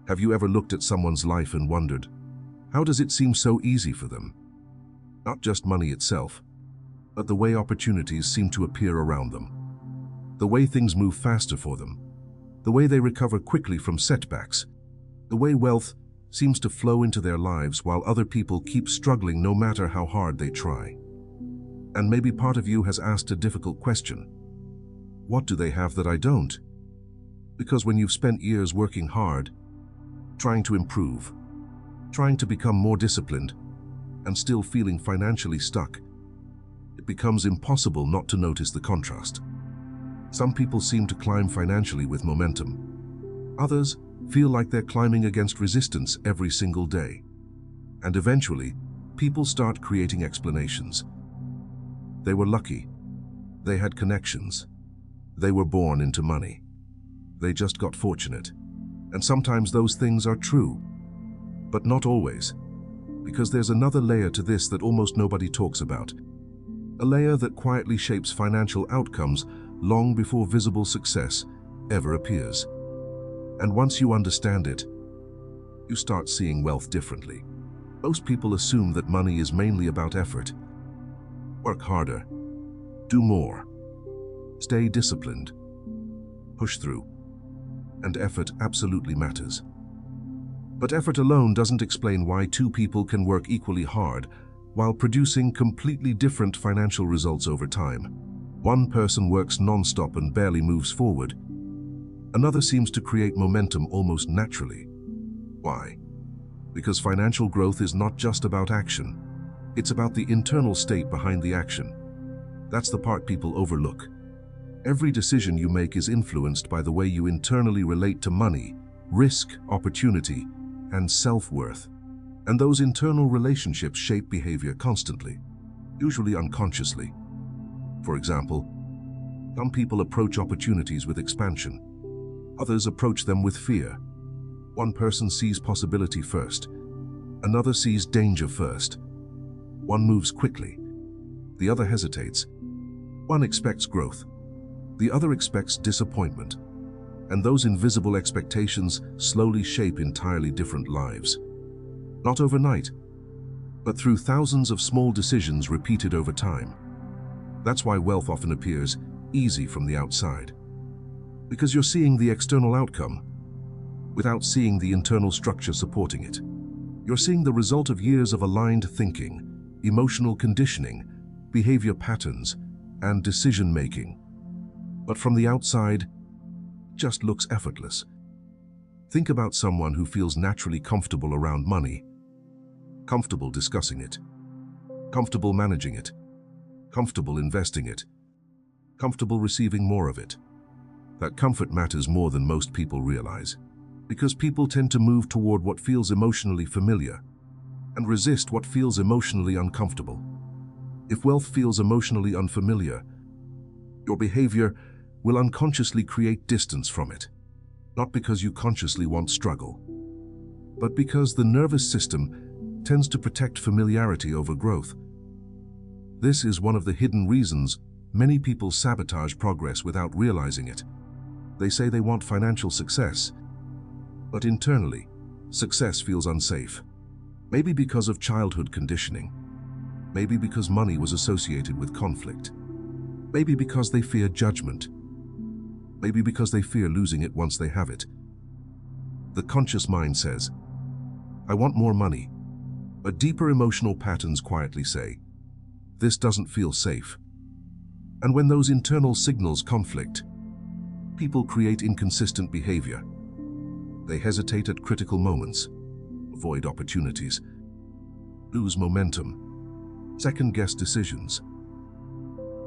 Have you ever looked at someone's life and wondered, how does it seem so easy for them? Not just money itself, but the way opportunities seem to appear around them. The way things move faster for them. The way they recover quickly from setbacks. The way wealth seems to flow into their lives while other people keep struggling no matter how hard they try. And maybe part of you has asked a difficult question. What do they have that I don't? Because when you've spent years working hard, trying to improve, trying to become more disciplined, and still feeling financially stuck, it becomes impossible not to notice the contrast. Some people seem to climb financially with momentum. Others feel like they're climbing against resistance every single day. And eventually, people start creating explanations. They were lucky. They had connections. They were born into money. They just got fortunate. And sometimes those things are true, but not always. Because there's another layer to this that almost nobody talks about. A layer that quietly shapes financial outcomes long before visible success ever appears. And once you understand it, you start seeing wealth differently. Most people assume that money is mainly about effort. Work harder, do more, stay disciplined, push through. And effort absolutely matters. But effort alone doesn't explain why two people can work equally hard while producing completely different financial results over time. One person works non-stop and barely moves forward. Another seems to create momentum almost naturally. Why? Because financial growth is not just about action. It's about the internal state behind the action. That's the part people overlook. Every decision you make is influenced by the way you internally relate to money, risk, opportunity, and self-worth. And those internal relationships shape behavior constantly, usually unconsciously. For example, some people approach opportunities with expansion. Others approach them with fear. One person sees possibility first. Another sees danger first. One moves quickly. The other hesitates. One expects growth. The other expects disappointment. And those invisible expectations slowly shape entirely different lives. Not overnight, but through thousands of small decisions repeated over time. That's why wealth often appears easy from the outside. Because you're seeing the external outcome without seeing the internal structure supporting it. You're seeing the result of years of aligned thinking, emotional conditioning, behavior patterns, and decision-making. But from the outside, it just looks effortless. Think about someone who feels naturally comfortable around money, comfortable discussing it, comfortable managing it, comfortable investing it, comfortable receiving more of it. That comfort matters more than most people realize, because people tend to move toward what feels emotionally familiar and resist what feels emotionally uncomfortable. If wealth feels emotionally unfamiliar, your behavior will unconsciously create distance from it, not because you consciously want struggle, but because the nervous system tends to protect familiarity over growth. This is one of the hidden reasons many people sabotage progress without realizing it. They say they want financial success, but internally, success feels unsafe. Maybe because of childhood conditioning. Maybe because money was associated with conflict. Maybe because they fear judgment. Maybe because they fear losing it once they have it. The conscious mind says, I want more money. But deeper emotional patterns quietly say, this doesn't feel safe. And when those internal signals conflict, people create inconsistent behavior. They hesitate at critical moments, avoid opportunities, lose momentum, second-guess decisions,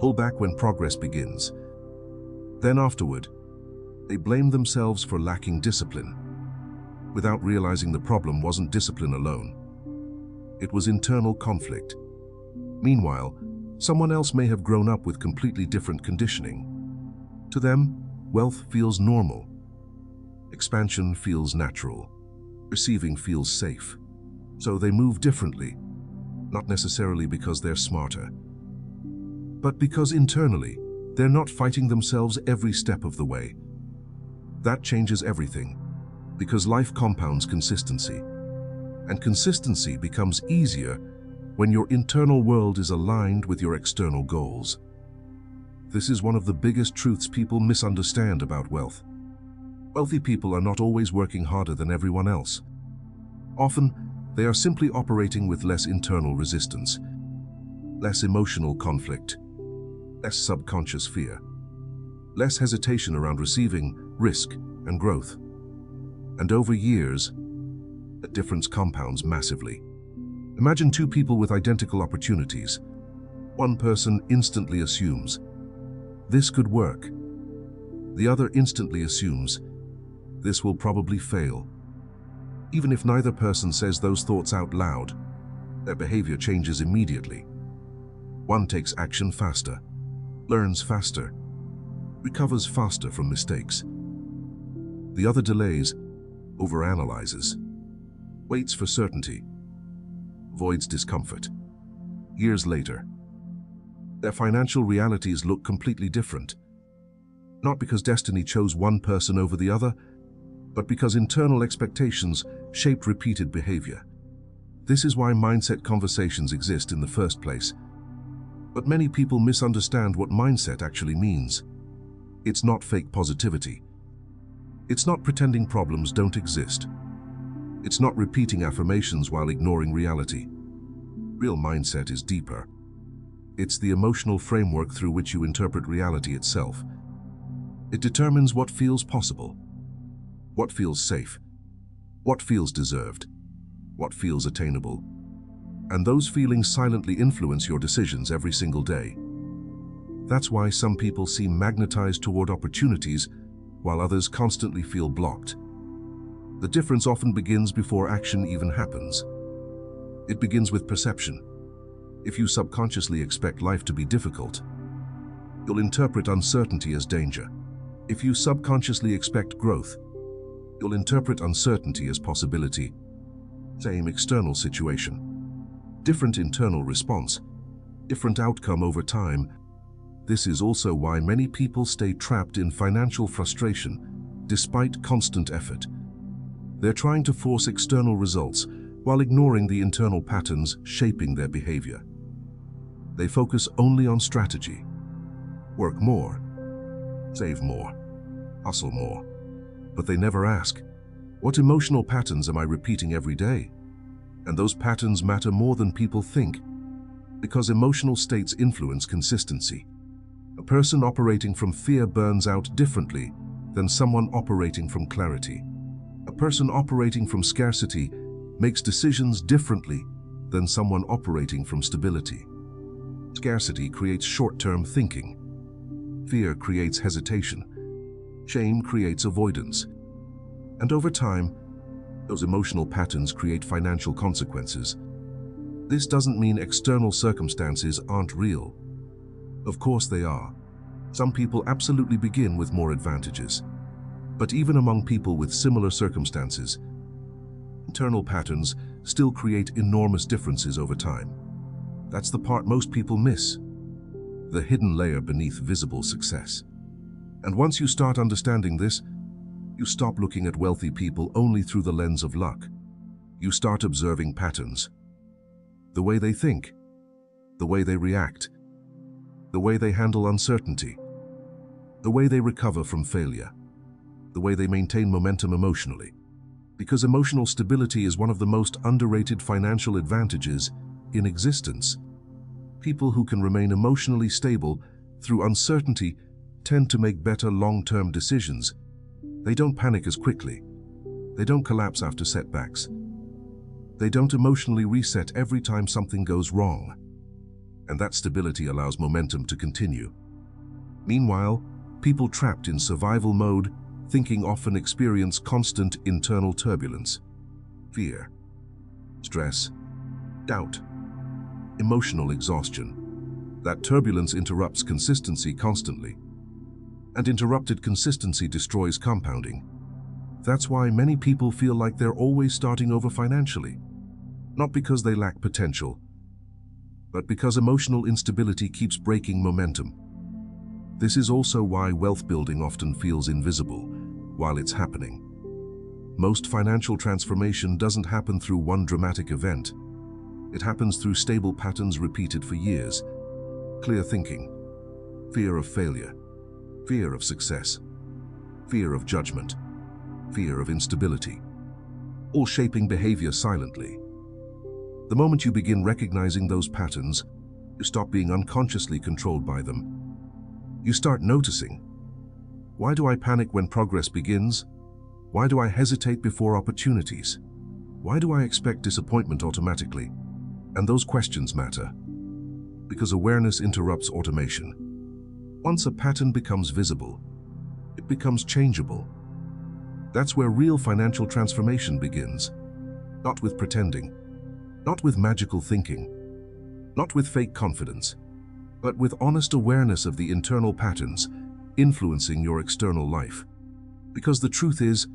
pull back when progress begins. Then afterward, they blame themselves for lacking discipline, without realizing the problem wasn't discipline alone. It was internal conflict. Meanwhile, someone else may have grown up with completely different conditioning. To them, wealth feels normal. Expansion feels natural. Receiving feels safe. So they move differently, not necessarily because they're smarter, but because internally, they're not fighting themselves every step of the way. That changes everything. Because life compounds consistency. And consistency becomes easier when your internal world is aligned with your external goals. This is one of the biggest truths people misunderstand about wealth. Wealthy people are not always working harder than everyone else. Often, they are simply operating with less internal resistance, less emotional conflict, less subconscious fear, less hesitation around receiving, risk, and growth. And over years, the difference compounds massively. Imagine two people with identical opportunities. One person instantly assumes, "This could work." The other instantly assumes, "This will probably fail." Even if neither person says those thoughts out loud, their behavior changes immediately. One takes action faster, learns faster, recovers faster from mistakes. The other delays, overanalyzes, waits for certainty, avoids discomfort. Years later, their financial realities look completely different. Not because destiny chose one person over the other, but because internal expectations shaped repeated behavior. This is why mindset conversations exist in the first place. But many people misunderstand what mindset actually means. It's not fake positivity. It's not pretending problems don't exist. It's not repeating affirmations while ignoring reality. Real mindset is deeper. It's the emotional framework through which you interpret reality itself. It determines what feels possible, what feels safe, what feels deserved, what feels attainable. And those feelings silently influence your decisions every single day. That's why some people seem magnetized toward opportunities while others constantly feel blocked. The difference often begins before action even happens. It begins with perception. If you subconsciously expect life to be difficult, you'll interpret uncertainty as danger. If you subconsciously expect growth, you'll interpret uncertainty as possibility. Same external situation. Different internal response. Different outcome over time. This is also why many people stay trapped in financial frustration despite constant effort. They're trying to force external results while ignoring the internal patterns shaping their behavior. They focus only on strategy. Work more, save more, hustle more. But they never ask, what emotional patterns am I repeating every day? And those patterns matter more than people think, because emotional states influence consistency. A person operating from fear burns out differently than someone operating from clarity. A person operating from scarcity makes decisions differently than someone operating from stability. Scarcity creates short-term thinking. Fear creates hesitation. Shame creates avoidance. And over time, those emotional patterns create financial consequences. This doesn't mean external circumstances aren't real. Of course they are. Some people absolutely begin with more advantages. But even among people with similar circumstances, internal patterns still create enormous differences over time. That's the part most people miss. The hidden layer beneath visible success. And once you start understanding this, you stop looking at wealthy people only through the lens of luck. You start observing patterns. The way they think, the way they react, the way they handle uncertainty, the way they recover from failure, the way they maintain momentum emotionally. Because emotional stability is one of the most underrated financial advantages in existence. People who can remain emotionally stable through uncertainty tend to make better long-term decisions. They don't panic as quickly. They don't collapse after setbacks. They don't emotionally reset every time something goes wrong. And that stability allows momentum to continue. Meanwhile, people trapped in survival mode, thinking often experience constant internal turbulence. Fear, stress, doubt, emotional exhaustion. That turbulence interrupts consistency constantly. And interrupted consistency destroys compounding. That's why many people feel like they're always starting over financially. Not because they lack potential, but because emotional instability keeps breaking momentum. This is also why wealth building often feels invisible while it's happening. Most financial transformation doesn't happen through one dramatic event. It happens through stable patterns repeated for years. Clear thinking, fear of failure, fear of success, fear of judgment, fear of instability, all shaping behavior silently. The moment you begin recognizing those patterns, you stop being unconsciously controlled by them. You start noticing, why do I panic when progress begins? Why do I hesitate before opportunities? Why do I expect disappointment automatically? And those questions matter, because awareness interrupts automation. Once a pattern becomes visible, it becomes changeable. That's where real financial transformation begins. Not with pretending, not with magical thinking, not with fake confidence, but with honest awareness of the internal patterns influencing your external life. Because the truth is,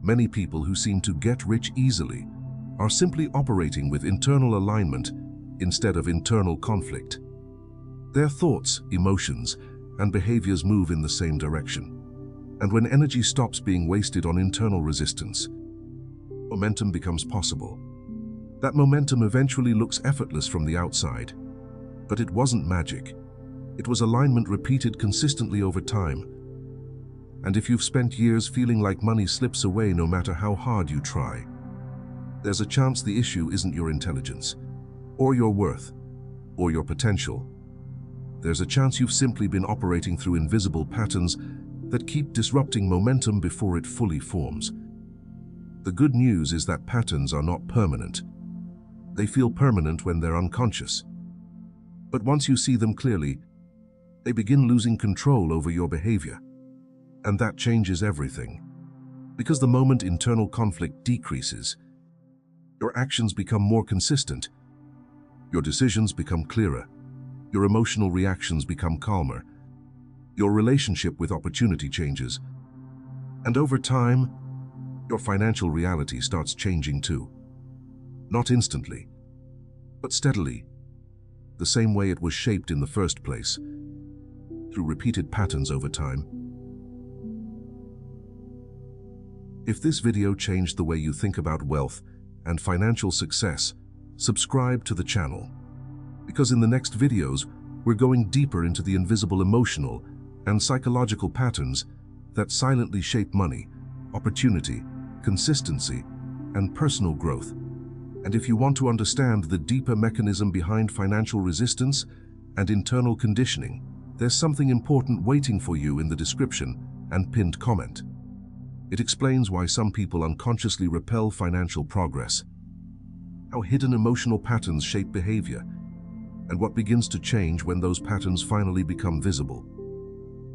many people who seem to get rich easily are simply operating with internal alignment instead of internal conflict. Their thoughts, emotions, and behaviors move in the same direction. And when energy stops being wasted on internal resistance, momentum becomes possible. That momentum eventually looks effortless from the outside. But it wasn't magic. It was alignment repeated consistently over time. And if you've spent years feeling like money slips away no matter how hard you try, there's a chance the issue isn't your intelligence, or your worth, or your potential. There's a chance you've simply been operating through invisible patterns that keep disrupting momentum before it fully forms. The good news is that patterns are not permanent. They feel permanent when they're unconscious. But once you see them clearly, they begin losing control over your behavior. And that changes everything. Because the moment internal conflict decreases, your actions become more consistent, your decisions become clearer, your emotional reactions become calmer, your relationship with opportunity changes, and over time, your financial reality starts changing too. Not instantly, but steadily, the same way it was shaped in the first place, through repeated patterns over time. If this video changed the way you think about wealth and financial success, subscribe to the channel. Because in the next videos, we're going deeper into the invisible emotional and psychological patterns that silently shape money, opportunity, consistency, and personal growth. And if you want to understand the deeper mechanism behind financial resistance and internal conditioning, there's something important waiting for you in the description and pinned comment. It explains why some people unconsciously repel financial progress, how hidden emotional patterns shape behavior, and what begins to change when those patterns finally become visible.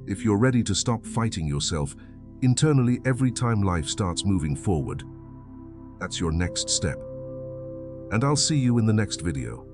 If you're ready to stop fighting yourself internally every time life starts moving forward, that's your next step. And I'll see you in the next video.